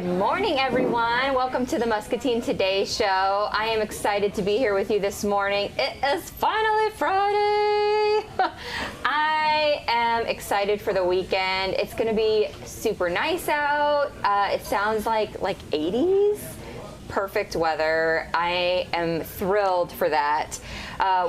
Good morning, everyone. Welcome to the Muscatine Today Show. I am excited to be here with you this morning. It is finally Friday. I am excited for the weekend. It's going to be super nice out. It sounds like 80s. Perfect weather. I am thrilled for that.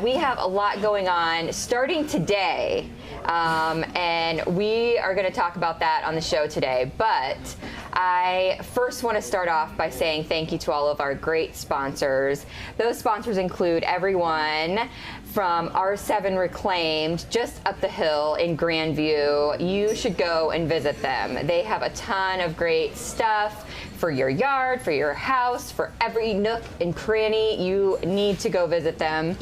We have a lot going on starting today, and we are going to talk about that on the show today. But I first want to start off by saying thank you to all of our great sponsors. Those sponsors include everyone from R7 Reclaimed, just up the hill in Grandview. You should go and visit them. They have a ton of great stuff for your yard, for your house, for every nook and cranny. You need to go visit them.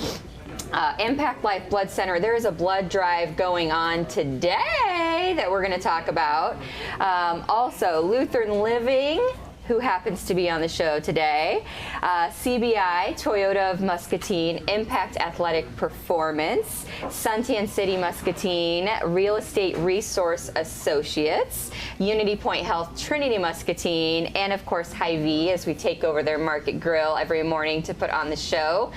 Impact Life Blood Center, there is a blood drive going on today that we're going to talk about. Also, Luthern Living, who happens to be on the show today, CBI, Toyota of Muscatine, Impact Athletic Performance, Suntan City Muscatine, Real Estate Resource Associates, Unity Point Health, Trinity Muscatine, and of course Hy-Vee, as we take over their market grill every morning to put on the show.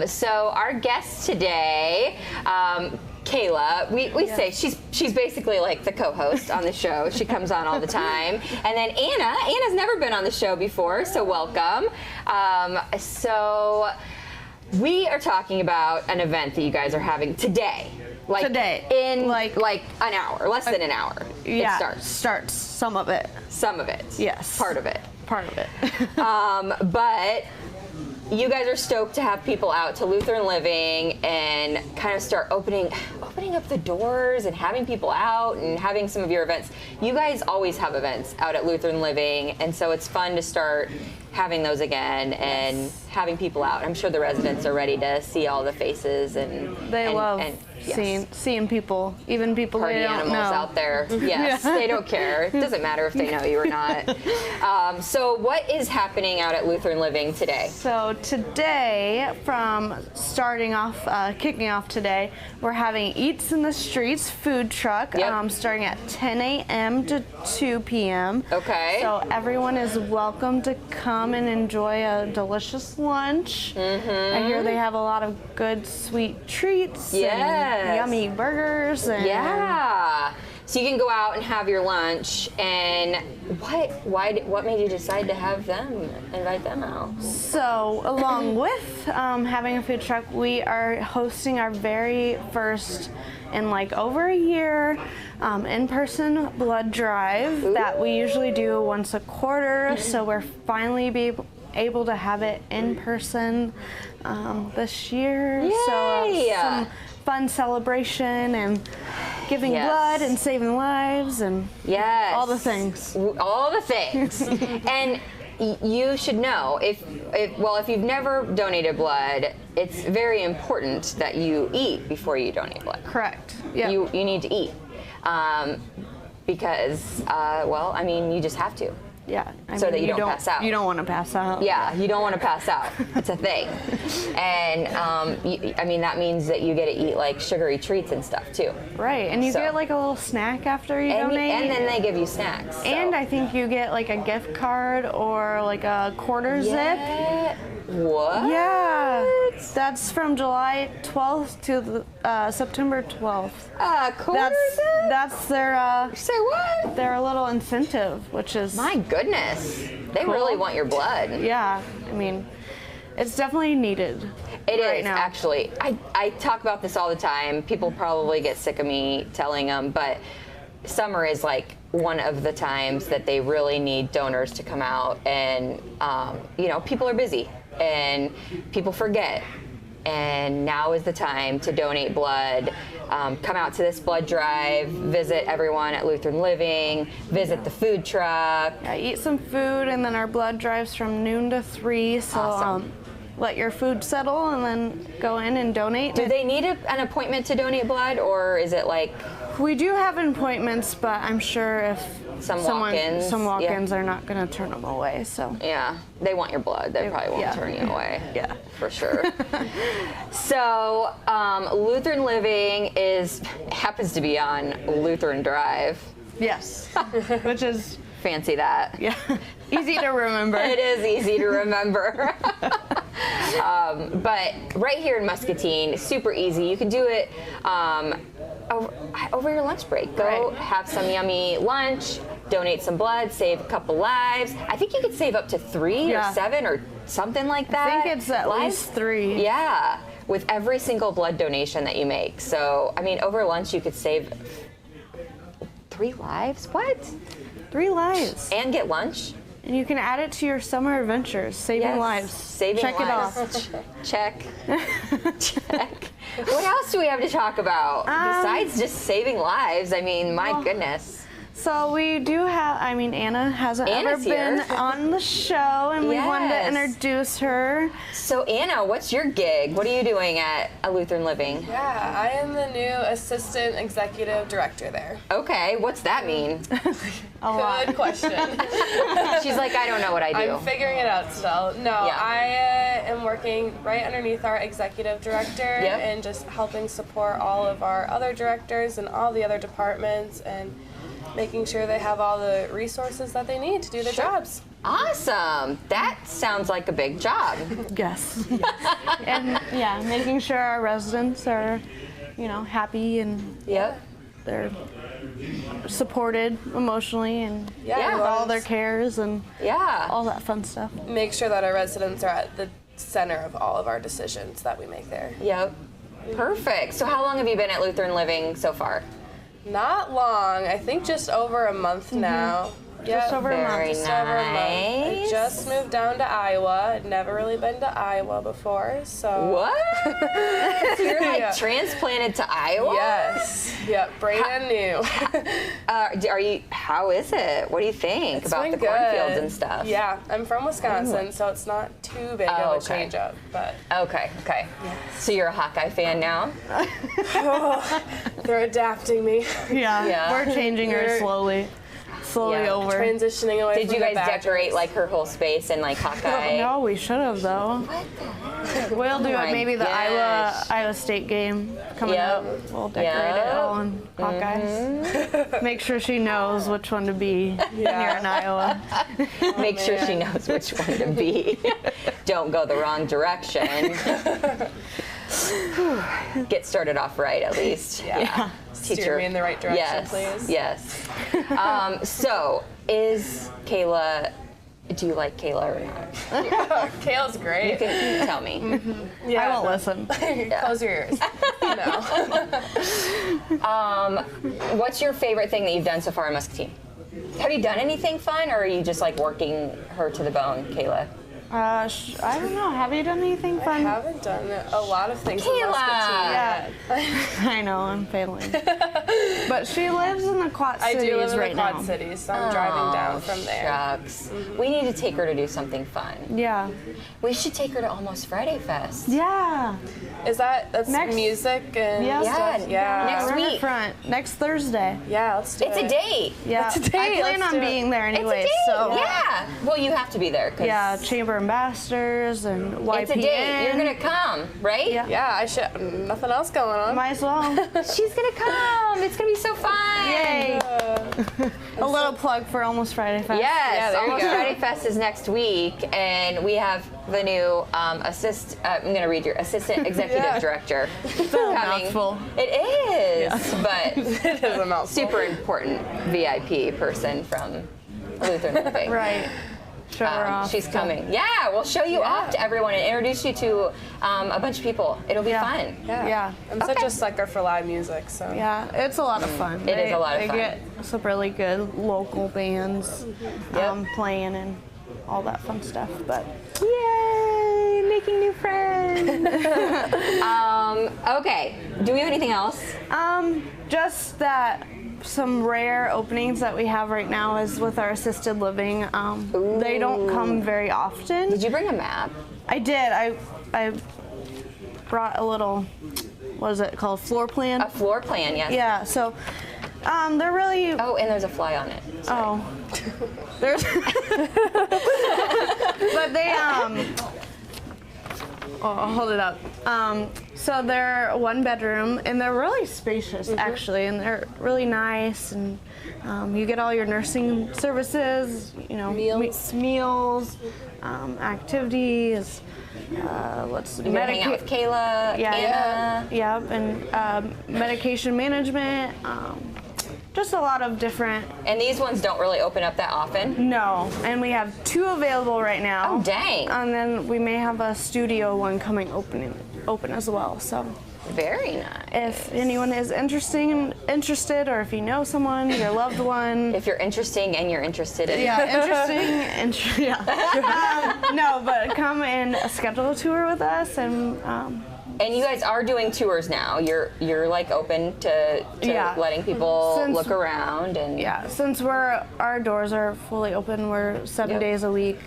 So our guest today, Kayla, we say she's basically like the co-host on the show. She comes on all the time. And then Anna's never been on the show before, so welcome. So we are talking about an event that you guys are having today. In like an hour, less than an hour. Yeah, it starts some of it. Some of it. Yes. Part of it. Part of it. But you guys are stoked to have people out to Luthern Living and kind of start opening up the doors and having people out and having some of your events. You guys always have events out at Luthern Living, and so it's fun to start having those again and having people out. I'm sure the residents are ready to see all the faces and they love seeing people, even people party they don't animals know out there. Yes, they don't care. It doesn't matter if they know you or not. So what is happening out at Luthern Living today? So today, from kicking off today, we're having Eats in the Streets food truck, starting at 10 a.m. to 2 p.m. Okay. So everyone is welcome to come and enjoy a delicious lunch. Mm-hmm. I hear they have a lot of good sweet treats and yummy burgers. And so you can go out and have your lunch. And what made you decide to invite them out? So along with having a food truck, we are hosting our very first in over a year in-person blood drive that we usually do once a quarter. So we're finally able to have it in person this year. Yay! So some fun celebration and giving blood and saving lives and all the things. All the things. And you should know, if you've never donated blood, it's very important that you eat before you donate blood. Correct. Yeah. You need to eat because, you just have to. Yeah. So that you don't pass out. You don't want to pass out. Yeah, you don't want to pass out. It's a thing. And that means that you get to eat sugary treats and stuff too. Right, and you get a little snack after you donate. And then they give you snacks. So. And I think you get a gift card or a quarter zip. What? Yeah. That's from July 12th to September 12th. Quarter zip? That's their say what? Their little incentive, which is my goodness. They really want your blood. Yeah. It's definitely needed. It right is now. Actually. I talk about this all the time. People probably get sick of me telling them, but summer is one of the times that they really need donors to come out, and people are busy and people forget, and now is the time to donate blood. Come out to this blood drive, visit everyone at Luthern Living, visit the food truck. Yeah, eat some food, and then our blood drives from noon to 3. So awesome. Let your food settle and then go in and donate. Do they need an appointment to donate blood, or is it We do have appointments, but I'm sure if some walk-ins are not going to turn them away. So yeah, they want your blood. They probably won't turn you away. Yeah, for sure. So Luthern Living happens to be on Lutheran Drive. Yes, which is Fancy that. Yeah, easy to remember. It is easy to remember. But right here in Muscatine, super easy. You can do it over your lunch break. Go have some yummy lunch, donate some blood, save a couple lives. I think you could save up to 3 or 7 or something like that. I think it's at least 3. Yeah, with every single blood donation that you make. So, I mean, over lunch you could save 3 lives? What? 3 lives. And get lunch? And you can add it to your summer adventures, saving lives. Saving Check lives. it off. Check. Check. What else do we have to talk about besides just saving lives? I mean, my goodness. So we do have, I mean, Anna hasn't ever been on the show, and we wanted to introduce her. So Anna, what's your gig? What are you doing at a Luthern Living? Yeah, I am the new assistant executive director there. Okay, what's that mean? Good question. She's like, I don't know what I do. I'm figuring it out still. No, I am working right underneath our executive director and just helping support all of our other directors and all the other departments and making sure they have all the resources that they need to do their jobs. Awesome. That sounds like a big job. Yes. And yeah, making sure our residents are, you know, happy and they're supported emotionally and with all their cares and all that fun stuff. Make sure that our residents are at the center of all of our decisions that we make there. Yep. Perfect. So how long have you been at Luthern Living so far? Not long. I think just over a month now. Just over a month. Just over a month. I just moved down to Iowa. I'd never really been to Iowa before, so. What? So you're like transplanted to Iowa? Yes. Yep. Brand new. Are you? How is it? What do you think It's about been the good. cornfields and stuff? Yeah, I'm from Wisconsin, so it's not too big of a change up, but. Okay. Yes. So you're a Hawkeye fan now? They're adapting me. Yeah. We're changing her slowly over. Transitioning away Did from you guys the Badgers. decorate like her whole space in like Hawkeye? No, we should have though. We'll do it maybe the Iowa State game coming up. We'll decorate it all in Hawkeyes. Make sure she knows which one to be when you're in Iowa. Make sure she knows which one to be. Don't go the wrong direction. Get started off right at least. Yeah. Steer me in the right direction, please. Yes. So, is Kayla, do you like Kayla or not? Kayla's great. You can tell me. I won't listen. Close your ears. No. What's your favorite thing that you've done so far in Muscatine? Have you done anything fun, or are you just like working her to the bone, Kayla? I don't know. Have you done anything fun? I haven't done a lot of things Kayla! in Muscatine yet. I know, I'm failing. But she lives in the Quad Cities I do live in right the Quad now. Cities, so I'm driving down from there. Shucks. We need to take her to do something fun. Yeah. We should take her to Almost Friday Fest. Yeah. That's Next- music and stuff? Yeah. Next week. Riverfront, next Thursday. Yeah, let's do It's it. a date. Yeah. It's a date, I plan let's on do it. being there It's anyway. a date. So Yeah. Well, you have to be there. 'Cause yeah, Chamber Ambassadors and YPN. it's a date. You're going to come, right? Yeah. Yeah, I should. Nothing else going on. Might as well. She's going to come. It's going to be so fun. Yay. A little plug for Almost Friday Fest. Yes, Yeah, there you Almost go. Friday Fest is next week, and we have the new I'm going to read your assistant executive director coming. mouthful. It is, but It is a mouthful. super important VIP person from Luthern Living. Right. Show her off. She's coming. Yeah, we'll show you off to everyone and introduce you to a bunch of people. It'll be fun. Yeah. I'm such a sucker for live music, so. Yeah, it's a lot of fun. It is a lot of They fun. get some really good local bands playing and all that fun stuff. But Yay, making new friends. Okay, do we have anything else? just that some rare openings that we have right now is with our assisted living. They don't come very often. Did you bring a map? I did. I brought a little, what is it called, floor plan? A floor plan, yes. Yeah, so they're really, Oh, and there's a fly on it. Sorry. there's, but they, I'll hold it up. So they're 1 bedroom, and they're really spacious, actually, and they're really nice, and you get all your nursing services, you know, meals, activities. Let's you hang out with Kayla, Anna. Yeah, and medication management. Just a lot of different. And these ones don't really open up that often? No, and we have 2 available right now. Oh, dang. And then we may have a studio one coming open as well. So very nice. if anyone is interested, or if you know someone, your loved one. If you're interesting and you're interested in. Yeah, interesting. No, but come and schedule a tour with us, and you guys are doing tours now. You're like open to letting people look around, and since our doors are fully open, we're 7 days a week,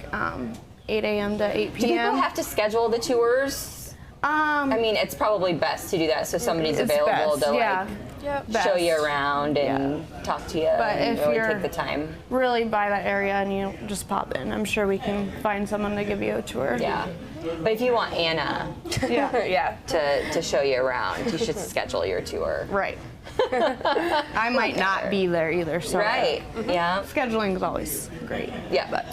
8 a.m. to 8 p.m. Do people have to schedule the tours? I mean, it's probably best to do that so somebody's available to show you around and talk to you. But and if really you're take the time, really by that area and you just pop in, I'm sure we can find someone to give you a tour. Yeah. But if you want Anna to show you around, you should schedule your tour. Right. I might not be there either, so yeah. Scheduling is always great. Yep.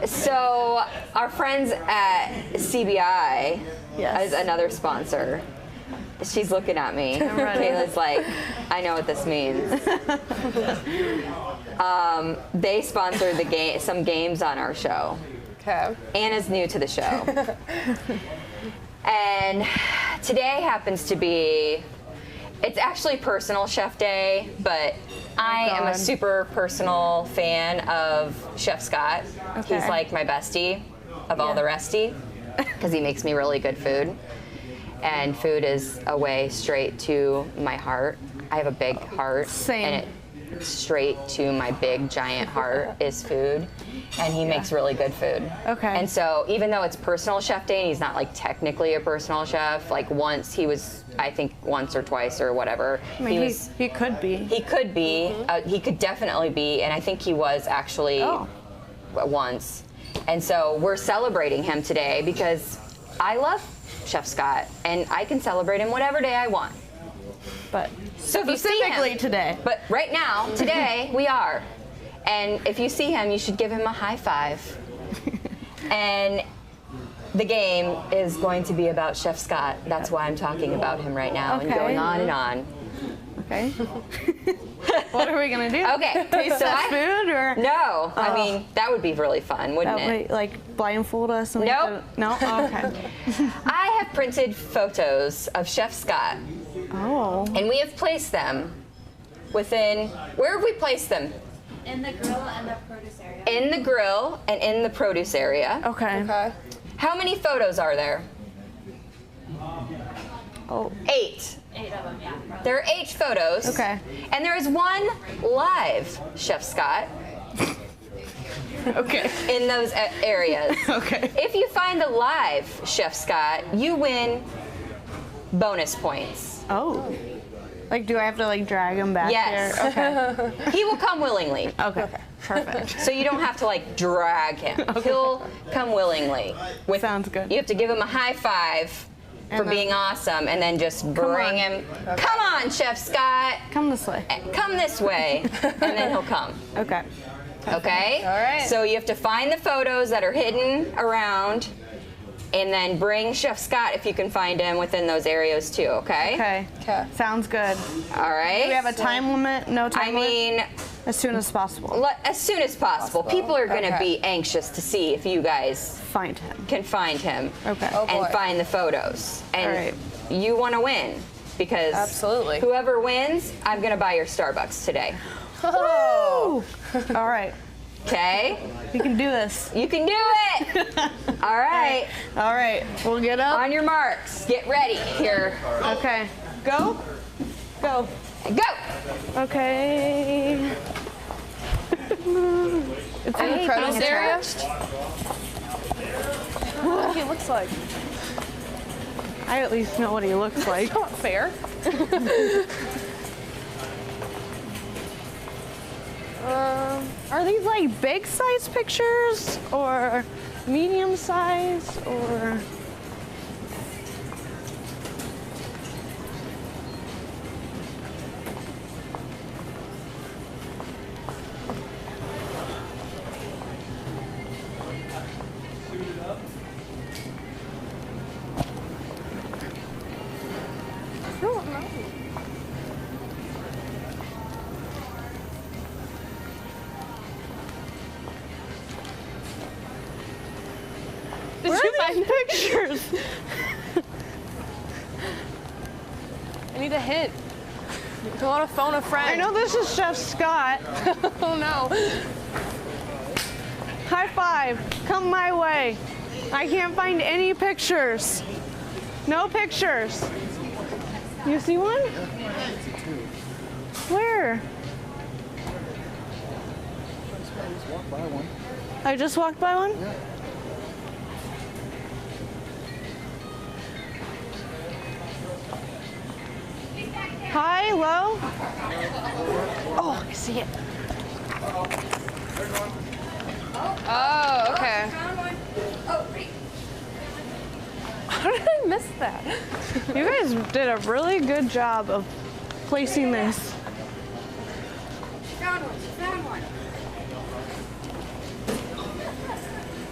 So our friends at CBI is another sponsor. She's looking at me. Kayla's like, I know what this means. They sponsor some games on our show. Okay. Anna's new to the show. And today happens to be, it's actually Personal Chef Day, but I am a super personal fan of Chef Scott. Okay. He's like my bestie of all the resty, because he makes me really good food. And food is a way straight to my heart. I have a big heart. Same. And straight to my big giant heart is food, and he makes really good food. Okay. And so even though it's Personal Chef Day, and he's not like technically a personal chef, like he was, I think once or twice or whatever. I mean, he could be. He could be. He could definitely be, and I think he was actually once. And so we're celebrating him today because I love Chef Scott, and I can celebrate him whatever day I want. But so if you see him, today. But right now, today, we are. And if you see him, you should give him a high five. And the game is going to be about Chef Scott. That's why I'm talking about him right now and going on and on. Okay. What are we gonna do? Okay. Taste food or? No. I mean, that would be really fun, wouldn't it? Like blindfold us? And Nope. No? Oh, okay. I have printed photos of Chef Scott. Oh. And we have placed them within, where have we placed them? In the grill and the produce area. In the grill and in the produce area. Okay. How many photos are there? Oh. 8. 8 of them, yeah. There are 8 photos. Okay. And there is one live Chef Scott. Okay. In those areas. Okay. If you find the live Chef Scott, you win bonus points. Oh. Like, do I have to like drag him back Yes. here? Okay. He will come willingly. Okay. Perfect. So you don't have to like drag him. He'll come willingly. Sounds good. You have to give him a high five for being awesome, and then just bring him. Come on, Chef Scott. Come this way. Come this way, and then he'll come. Okay. Okay? All right. So you have to find the photos that are hidden around, and then bring Chef Scott if you can find him within those areas too, okay? Okay. Sounds good. All right. Do we have a time limit? No time limit? I mean, as soon as possible. as soon as possible. People are going to be anxious to see if you guys Find him. can find him. Okay. And find the photos. And All right. you want to win, because Absolutely. whoever wins, I'm going to buy your Starbucks today. Woo! All right. Okay? We can do this. You can do it. All right. All right. We'll get up. On your marks. Get ready. Here. Okay. Go. Go. Go. Okay. It's in the produce area. What he looks like. I at least know what he looks like. Not fair. Are these like big size pictures or medium size or? find pictures. I need a hint. I want to phone a friend. I know this is Chef Scott. Oh no. High five. Come my way. I can't find any pictures. No pictures. You see one? Where? I just walked by one? Yeah. High, low? Oh, I see it. Oh, okay. Found one. Oh, great. How did I miss that? You guys did a really good job of placing this. Found one. Found one.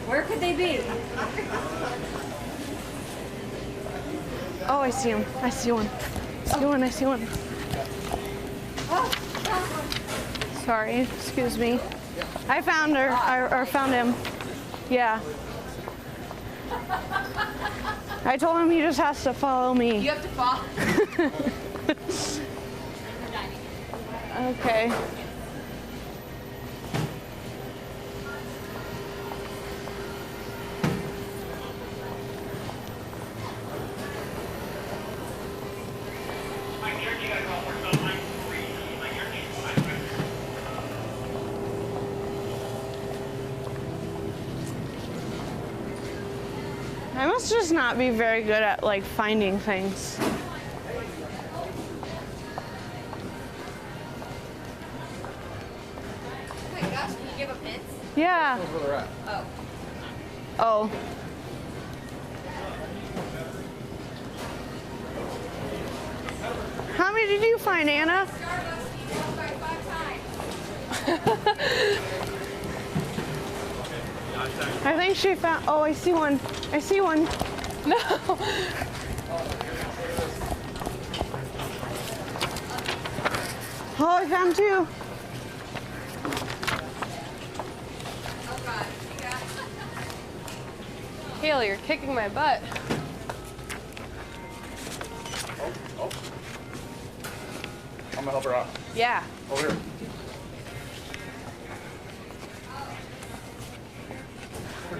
Where could they be? Oh, I see him. I see one. I see one. Oh, found one. Sorry, excuse me. I found her, or found him. Yeah. I told him he just has to follow me. You have to fall. Okay. I must just not be very good at like finding things. Wait, gosh, can you give up hints? Yeah. That's where they're at. Oh. How many did you find, Anna? Starbucks, you won by 5 times. I think she found. Oh, I see one. I see one. No. Oh, I found two. Oh, God. You got it. Kayla, you're kicking my butt. Oh. I'm gonna help her out. Yeah. Over here.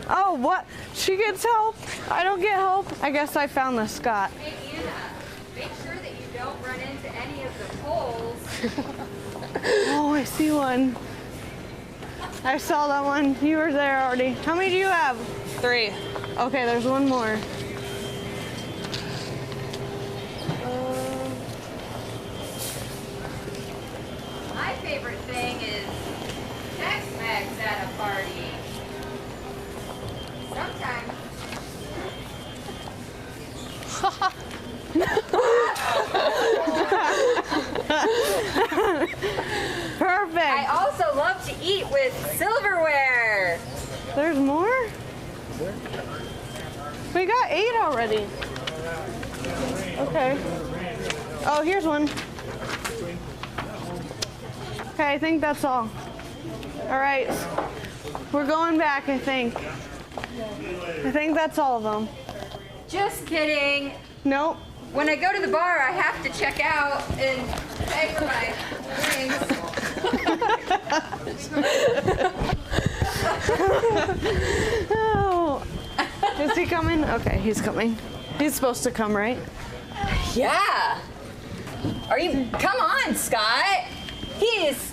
Oh, what? She gets help. I don't get help. I guess I found the Scott. Hey, Anna, make sure that you don't run into any of the poles. Oh, I see one. I saw that one. You were there already. How many do you have? 3. Okay, there's one more. My favorite thing is Tex-Mex at a party. Sometimes. Perfect. I also love to eat with silverware. There's more? We got 8 already. Okay. Oh, here's one. Okay, I think that's all. All right. We're going back, I think. I think that's all of them. Just kidding. Nope. When I go to the bar, I have to check out and pay for my drinks. Oh. Is he coming? Okay, he's coming. He's supposed to come, right? Yeah. Are you? Come on, Scott. He's.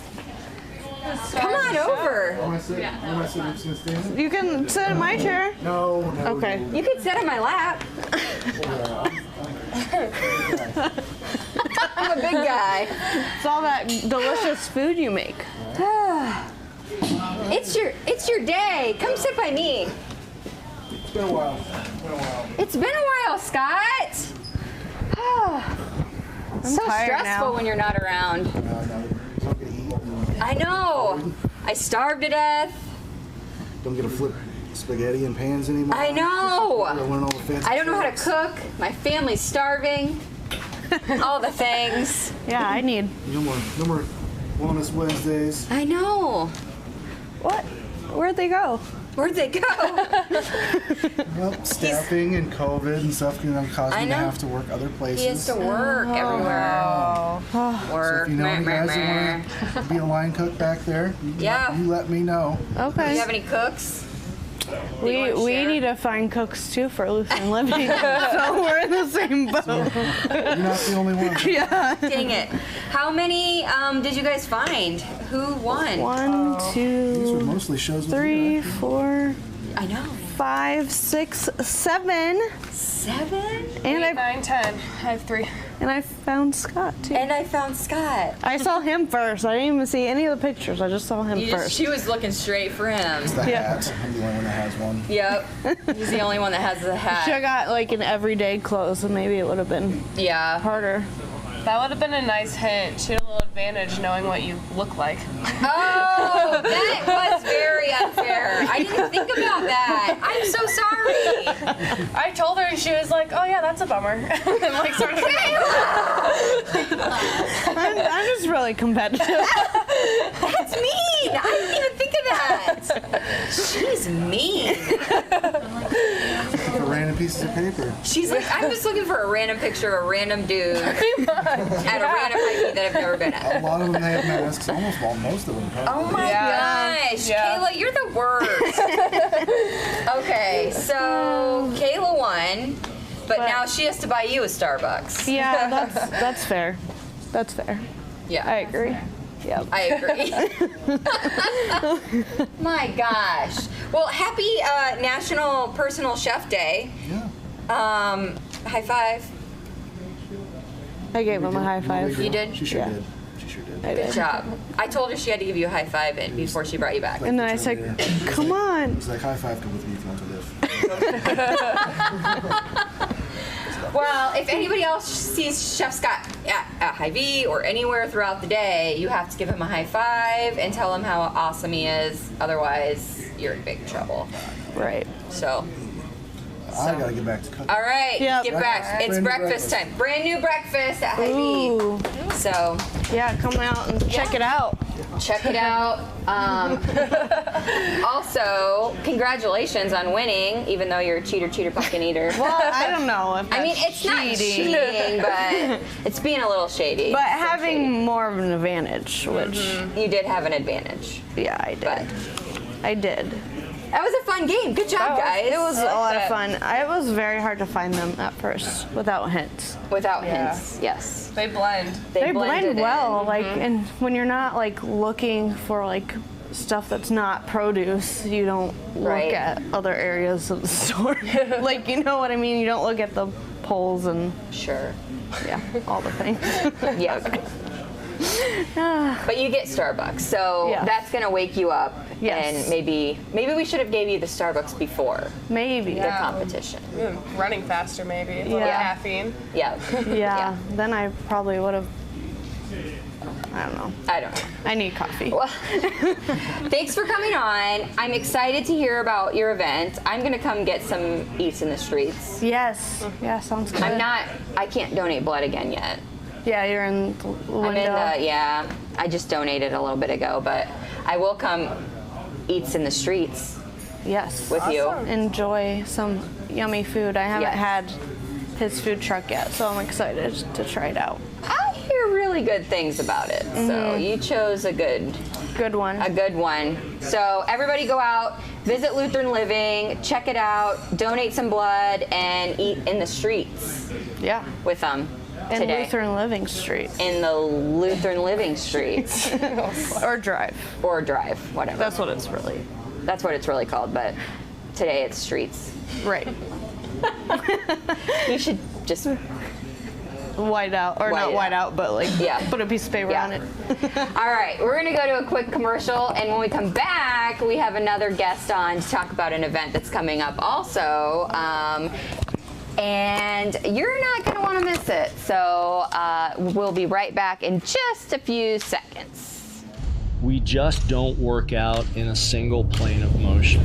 Come on over. Am I sitting? Am I sitting since then? You can sit in my chair. No. Okay. You can sit on my lap. I'm a big guy. It's all that delicious food you make. It's your day. Come sit by me. It's been a while. It's been a while, Scott. So tired stressful now. when you're not around. No, don't get to eat. I know. I starved to death. Don't get to flip spaghetti in pans anymore. I know. Gotta learn all the fancy I don't know how to tricks. cook. My family's starving. All the things. Yeah, I need. No more Wellness Wednesdays. I know. What? Where'd they go? Where'd they go? Well, staffing and COVID and stuff caused me to have to work other places. He has to work everywhere. So if you know any guys that want to be a line cook back there, you let me know. Okay. Do you have any cooks? We need to find cooks too for Luthern Living, so we're in the same boat. You're not the only one. Yeah. Dang it. How many did you guys find? Who won? 1, 2, These were mostly shows with 3, you, 4, I know. 5, 6, 7. 7? And 8, 9, 10. I have 3. And I found Scott too. And I found Scott. I saw him first. I didn't even see any of the pictures. I just saw him first. She was looking straight for him. The hat. I'm the only one that has one. Yep. He's the only one that has the hat. Should have got like an everyday clothes, so maybe it would have been harder. That would have been a nice hint. She had a little advantage knowing what you look like. Oh, that was very unfair. I didn't think about that. I'm so sorry. I told her and she was like, oh yeah, that's a bummer. And like started I'm just really competitive. That's mean. I didn't even think of that. She's mean. For random pieces of paper. She's like, I'm just looking for a random picture of a random dude at a random Hy-Vee that I've never been at. A lot of them they have masks. Most of them. Probably. Oh my gosh, Yeah. Kayla, you're the worst. Okay, so Kayla won, but now she has to buy you a Starbucks. Yeah, that's fair. That's fair. Yeah, I agree. Yep. I agree. My gosh. Well, happy National Personal Chef Day. Yeah. High five. I gave him a high five. You did? She sure Yeah. did. She sure did. I Good did. job. I told her she had to give you a high five before she brought you back. And then I said, come on. It's like high five, come with me if you want to live. Well, if anybody else sees Chef Scott at Hy-Vee or anywhere throughout the day, you have to give him a high five and tell him how awesome he is. Otherwise, you're in big trouble. Right. So, I gotta get back to cooking. all right, Yep. get back. It's Brand new breakfast time. Brand new breakfast at Hy-Vee. Ooh. So, Yeah, come out and check it out. check it out. Also, congratulations on winning, even though you're a cheater, pumpkin eater. Well, I don't know if that's I mean, it's not cheating, but it's being a little shady. But So having shady. more of an advantage, which, You did have an advantage. yeah, I did. But I did. that was a fun game. Good job, guys. It was a lot of fun. It was very hard to find them at first without hints. Without hints, yes. They blend. They blended blend well, in. like, and when you're not like looking for like stuff that's not produce, you don't Right. look at other areas of the store. Like, you know what I mean? You don't look at the poles and Sure. yeah, all the things. Yeah. But you get Starbucks, so Yeah. that's gonna wake you up. Yes. And maybe we should have gave you the Starbucks before Maybe. the competition. Running faster maybe. A little Yeah. caffeine. Yeah. Yeah. Then I probably would have. I don't know. I don't know. I need coffee. Well, thanks for coming on. I'm excited to hear about your event. I'm gonna come get some Eats in the Streets. Yes. Yeah, sounds good. I can't donate blood again yet. Yeah, you're in the window. I'm in the, I just donated a little bit ago, but I will come Eats in the Streets Yes. with you. Enjoy some yummy food. I haven't Yes. had his food truck yet, so I'm excited to try it out. I hear really good things about it, so you chose a good Good one. one. So everybody go out, visit Luthern Living, check it out, donate some blood, and eat in the streets Yeah. with them In today. Lutheran Living Street. In the Luthern Living Streets. Or drive. Or drive, whatever. That's what it's really. That's what it's really called, but today it's streets. Right. You should just, White out. Or not White white out, but like put a piece of paper Yeah. on it. all right, we're gonna go to a quick commercial, and when we come back, we have another guest on to talk about an event that's coming up also. And you're not gonna wanna miss it. So we'll be right back in just a few seconds. We just don't work out in a single plane of motion.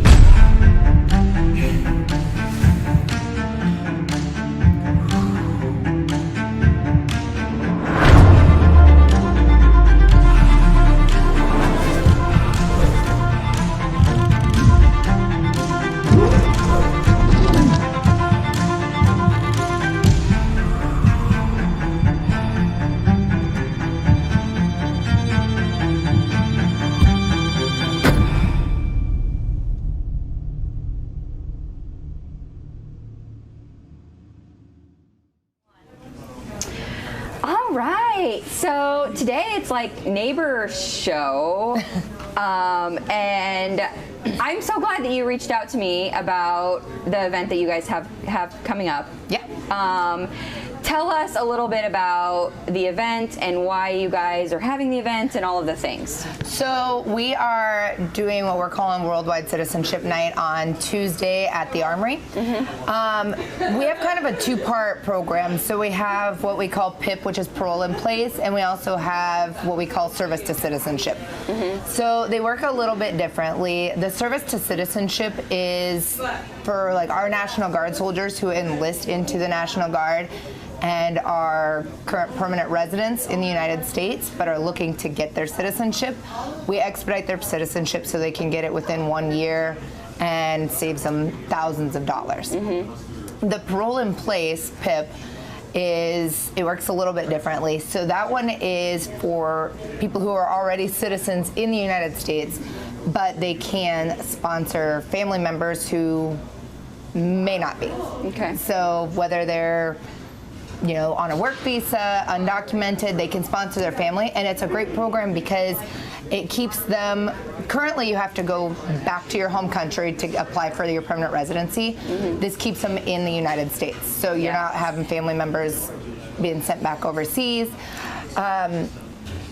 All right. So today it's like neighbor show. And I'm so glad that you reached out to me about the event that you guys have coming up. Yeah. Tell us a little bit about the event and why you guys are having the event and all of the things. So we are doing what we're calling Worldwide Citizenship Night on Tuesday at the Armory. Mm-hmm. We have kind of a two-part program. So we have what we call PIP, which is parole in place, and we also have what we call service to citizenship. Mm-hmm. So they work a little bit differently. The service to citizenship is for like our National Guard soldiers who enlist into the National Guard and are current permanent residents in the United States but are looking to get their citizenship. We expedite their citizenship so they can get it within 1 year and saves them thousands of dollars. Mm-hmm. The parole in place, PIP, it works a little bit differently. So that one is for people who are already citizens in the United States, but they can sponsor family members who may not be. Okay. So whether they're on a work visa, undocumented, they can sponsor their family, and it's a great program because it keeps them. Currently, you have to go back to your home country to apply for your permanent residency. Mm-hmm. This keeps them in the United States, so you're not having family members being sent back overseas.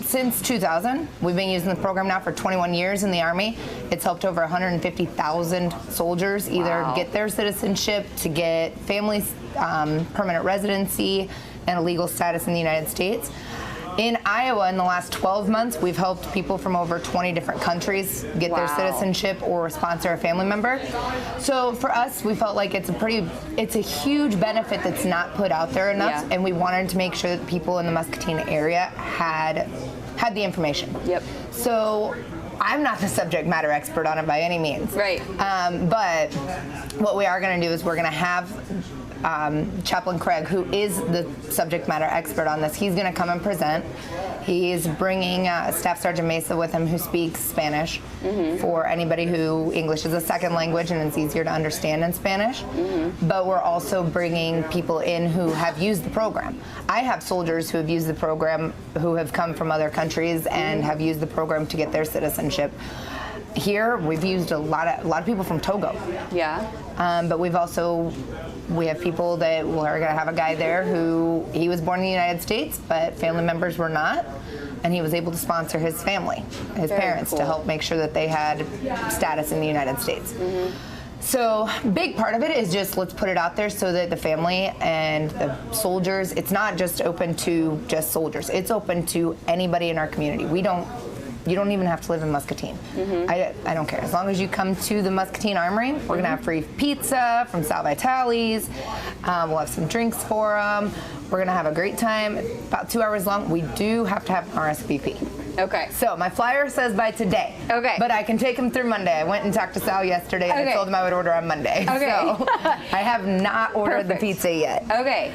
Since 2000, we've been using the program now for 21 years in the Army. It's helped over 150,000 soldiers either get their citizenship, to get families permanent residency, and a legal status in the United States. In Iowa, in the last 12 months, we've helped people from over 20 different countries get their citizenship or sponsor a family member. So for us, we felt like it's a huge benefit that's not put out there enough, and we wanted to make sure that people in the Muscatine area had the information. Yep. So I'm not the subject matter expert on it by any means. Right. But what we are going to do is we're going to have Chaplain Craig, who is the subject matter expert on this, he's going to come and present. He's bringing Staff Sergeant Mesa with him, who speaks Spanish, for anybody who English is a second language and it's easier to understand in Spanish. But we're also bringing people in who have used the program. I have soldiers who have used the program who have come from other countries and have used the program to get their citizenship. Here, we've used a lot of people from Togo. Yeah. But we have people that we're going to have a guy there who he was born in the United States, but family members were not, and he was able to sponsor his family, his parents, to help make sure that they had status in the United States. So big part of it is just let's put it out there so that the family and the soldiers, it's not just open to just soldiers, it's open to anybody in our community. You don't even have to live in Muscatine. I don't care. As long as you come to the Muscatine Armory, we're going to have free pizza from Sal Vitale's. We'll have some drinks for them. We're going to have a great time. About 2 hours long. We do have to have an RSVP. Okay. So my flyer says by today. Okay. But I can take them through Monday. I went and talked to Sal yesterday, and I told him I would order on Monday. Okay. So I have not ordered the pizza yet. Okay.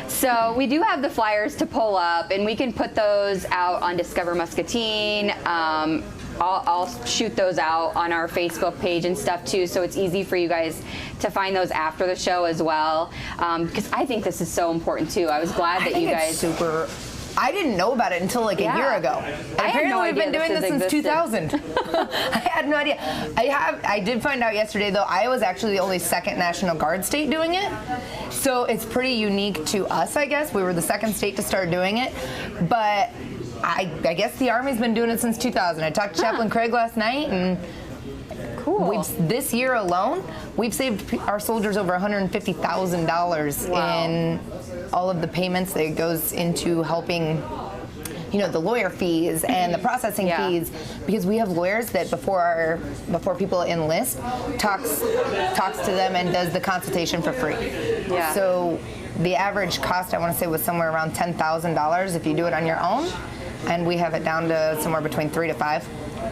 So we do have the flyers to pull up, and we can put those out on Discover Muscatine. I'll shoot those out on our Facebook page and stuff too, so it's easy for you guys to find those after the show as well. Because I think this is so important too. I was glad that you guys. I didn't know about it until like a year ago. And apparently we've been doing this since 2000. I had no idea. I did find out yesterday though, Iowa's actually the only second National Guard state doing it. So it's pretty unique to us, I guess. We were the second state to start doing it. But I guess the Army's been doing it since 2000. I talked to Chaplain Craig last night, and this year alone, we've saved our soldiers over $150,000 in all of the payments that goes into helping, the lawyer fees and the processing fees, because we have lawyers that before people enlist, talks to them and does the consultation for free. Yeah. So the average cost, I want to say, was somewhere around $10,000 if you do it on your own, and we have it down to somewhere between 3 to 5.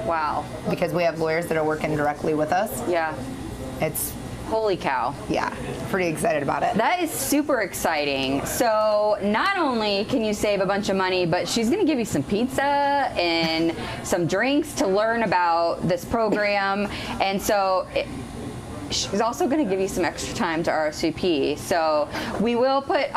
Wow. Because we have lawyers that are working directly with us. Yeah. It's holy cow. Yeah, pretty excited about it. That is super exciting. So not only can you save a bunch of money, but she's going to give you some pizza and some drinks to learn about this program. And so she's also going to give you some extra time to RSVP. So we will put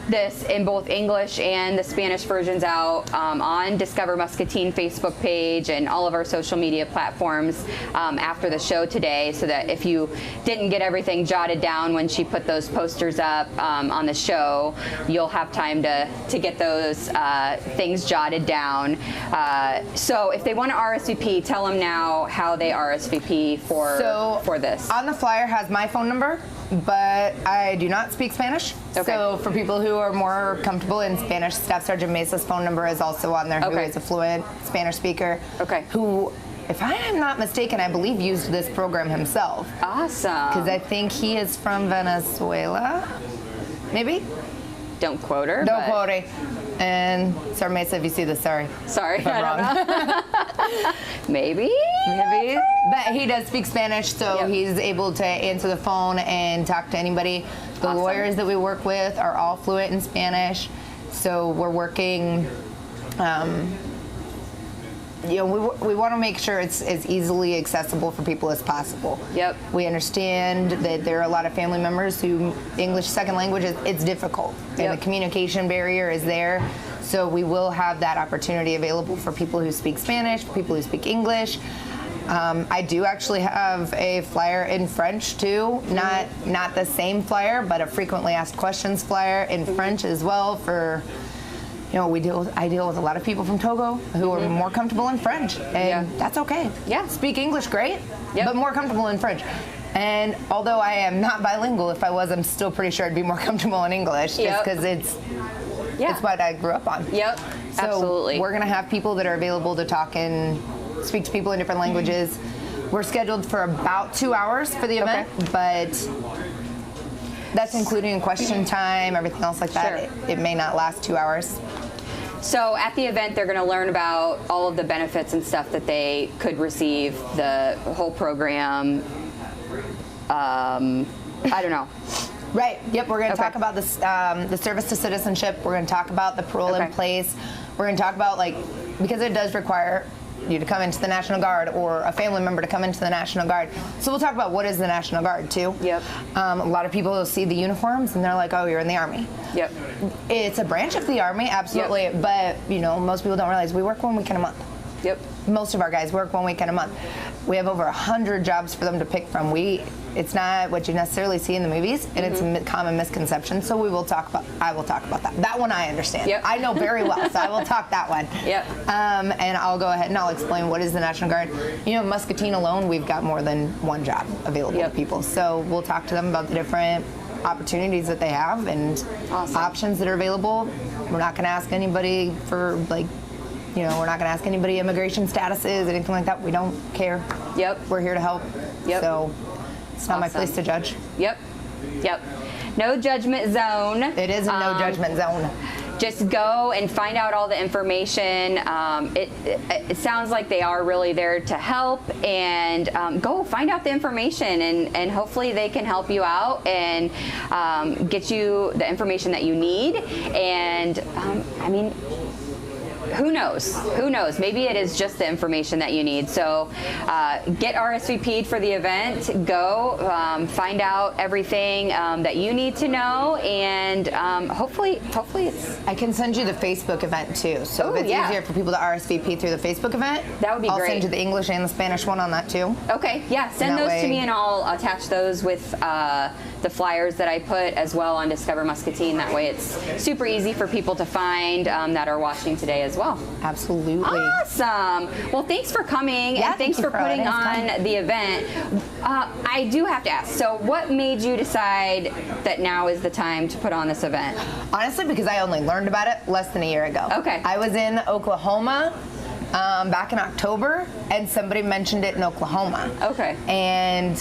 this in both English and the Spanish versions out on Discover Muscatine Facebook page and all of our social media platforms after the show today, so that if you didn't get everything jotted down when she put those posters up on the show, you'll have time to get those things jotted down. So if they want to RSVP, tell them now how they RSVP for this. On the flyer has my phone number, but I do not speak Spanish. Okay. So for people who are more comfortable in Spanish, Staff Sergeant Mesa's phone number is also on there, who is a fluent Spanish speaker. Okay. Who, if I am not mistaken, I believe used this program himself. Awesome. Because I think he is from Venezuela, maybe? Don't quote her. Don't quote her. And Sergeant Mesa, if you see this, sorry. Sorry, if I'm wrong. Maybe. But he does speak Spanish, so he's able to answer the phone and talk to anybody. The lawyers that we work with are all fluent in Spanish, so we're working. We want to make sure it's as easily accessible for people as possible. Yep. We understand that there are a lot of family members who English second language it's difficult, and the communication barrier is there. So we will have that opportunity available for people who speak Spanish, for people who speak English. I do actually have a flyer in French too, not the same flyer, but a frequently asked questions flyer in French as well for. I deal with a lot of people from Togo who are more comfortable in French, and that's okay. Yeah. Speak English great, but more comfortable in French. And although I am not bilingual, if I was, I'm still pretty sure I'd be more comfortable in English, just because it's what I grew up on. Yep, so absolutely. We're going to have people that are available to talk and speak to people in different languages. We're scheduled for about 2 hours for the event, but that's including question time, everything else like that. It may not last 2 hours. So at the event, they're going to learn about all of the benefits and stuff that they could receive, the whole program. I don't know. Right. Yep. We're going to talk about the service to citizenship. We're going to talk about the parole in place. We're going to talk about, because it does require you to come into the National Guard or a family member to come into the National Guard. So we'll talk about what is the National Guard too. Yep. A lot of people will see the uniforms and they're like, oh, you're in the Army. Yep. It's a branch of the Army, absolutely. Yep. But most people don't realize we work 1 weekend a month. Yep. Most of our guys work 1 weekend a month. We have over 100 jobs for them to pick from. It's not what you necessarily see in the movies, and it's a common misconception. So I will talk about that. That one I understand. Yep. I know very well, so I will talk that one. Yep. And I'll go ahead and I'll explain what is the National Guard. Muscatine alone, we've got more than one job available to people. So we'll talk to them about the different opportunities that they have and options that are available. We're not going to ask anybody for we're not going to ask anybody immigration statuses, anything like that. We don't care. Yep. We're here to help. Yep. So it's not my place to judge. Yep. Yep. No judgment zone. It is a no judgment zone. Just go and find out all the information. It sounds like they are really there to help, and go find out the information, and hopefully they can help you out and get you the information that you need. And who knows? Who knows? Maybe it is just the information that you need. So get RSVP'd for the event. Go find out everything that you need to know, and hopefully it's. I can send you the Facebook event too. So if it's easier for people to RSVP through the Facebook event, that would be I'll great. I'll send you the English and the Spanish one on that too. Okay. Yeah. Send those to me, and I'll attach those with the flyers that I put as well on Discover Muscatine. That way, it's super easy for people to find that are watching today as well. Absolutely. Awesome. Well, thanks for coming, and thanks for putting on the event. I do have to ask, so what made you decide that now is the time to put on this event? Honestly, because I only learned about it less than a year ago. Okay. I was in Oklahoma back in October, and somebody mentioned it in Oklahoma. Okay. And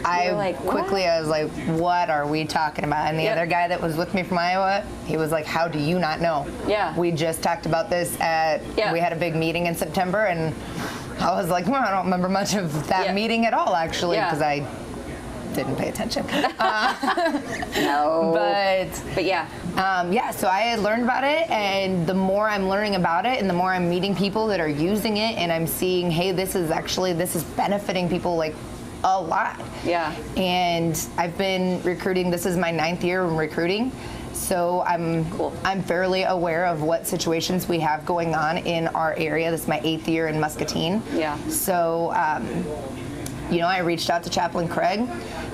I was like, what are we talking about? And the other guy that was with me from Iowa, he was like, how do you not know? Yeah. We just talked about this we had a big meeting in September, and I was like, well, I don't remember much of that meeting at all, actually, because I didn't pay attention. No. But yeah. So I had learned about it, and the more I'm learning about it and the more I'm meeting people that are using it, and I'm seeing, hey, this is benefiting people a lot. Yeah. And I've been recruiting, this is my 9th year in recruiting. So I'm fairly aware of what situations we have going on in our area. This is my 8th year in Muscatine. Yeah. So, I reached out to Chaplain Craig,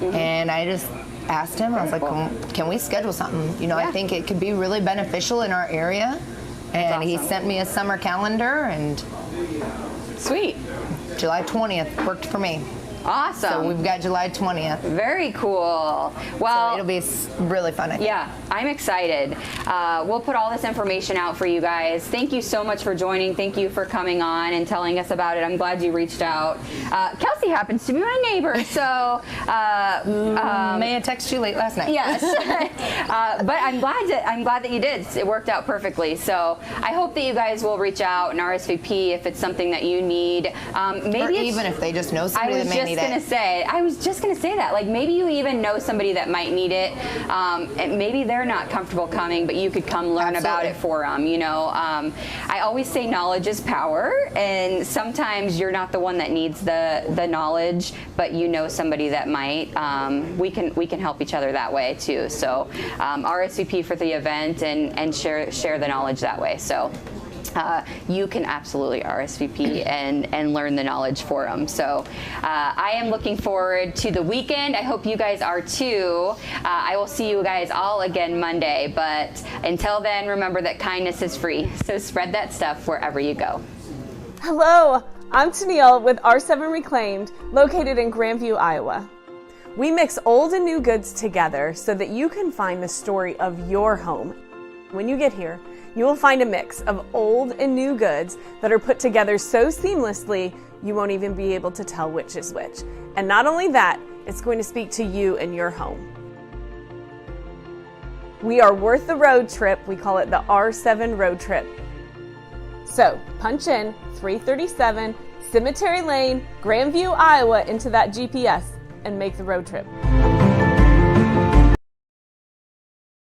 and I just asked him, I was like, can we schedule something? I think it could be really beneficial in our area. And he sent me a summer calendar, and sweet. July 20th worked for me. Awesome. So we've got July 20th. Very cool. Well, so it'll be really fun, I think. Yeah, I'm excited. We'll put all this information out for you guys. Thank you so much for joining. Thank you for coming on and telling us about it. I'm glad you reached out. Kelsey happens to be my neighbor, so may have texted you late last night. Yes, but I'm glad that you did. It worked out perfectly. So I hope that you guys will reach out and RSVP if it's something that you need. Maybe or even if they just know somebody that may need it. I was just gonna say that. Like maybe you even know somebody that might need it, and maybe they're not comfortable coming, but you could come learn about it for them. I always say knowledge is power, and sometimes you're not the one that needs the knowledge, but you know somebody that might. We can help each other that way too. So RSVP for the event and share the knowledge that way. So. You can absolutely RSVP and learn the knowledge for them. So I am looking forward to the weekend. I hope you guys are too. I will see you guys all again Monday. But until then, remember that kindness is free. So spread that stuff wherever you go. Hello, I'm Tennille with R7 Reclaimed, located in Grandview, Iowa. We mix old and new goods together so that you can find the story of your home. When you get here, you will find a mix of old and new goods that are put together so seamlessly you won't even be able to tell which is which. And not only that, it's going to speak to you and your home. We are worth the road trip. We call it the R7 road trip. So punch in 337 Cemetery Lane, Grandview, Iowa into that GPS and make the road trip.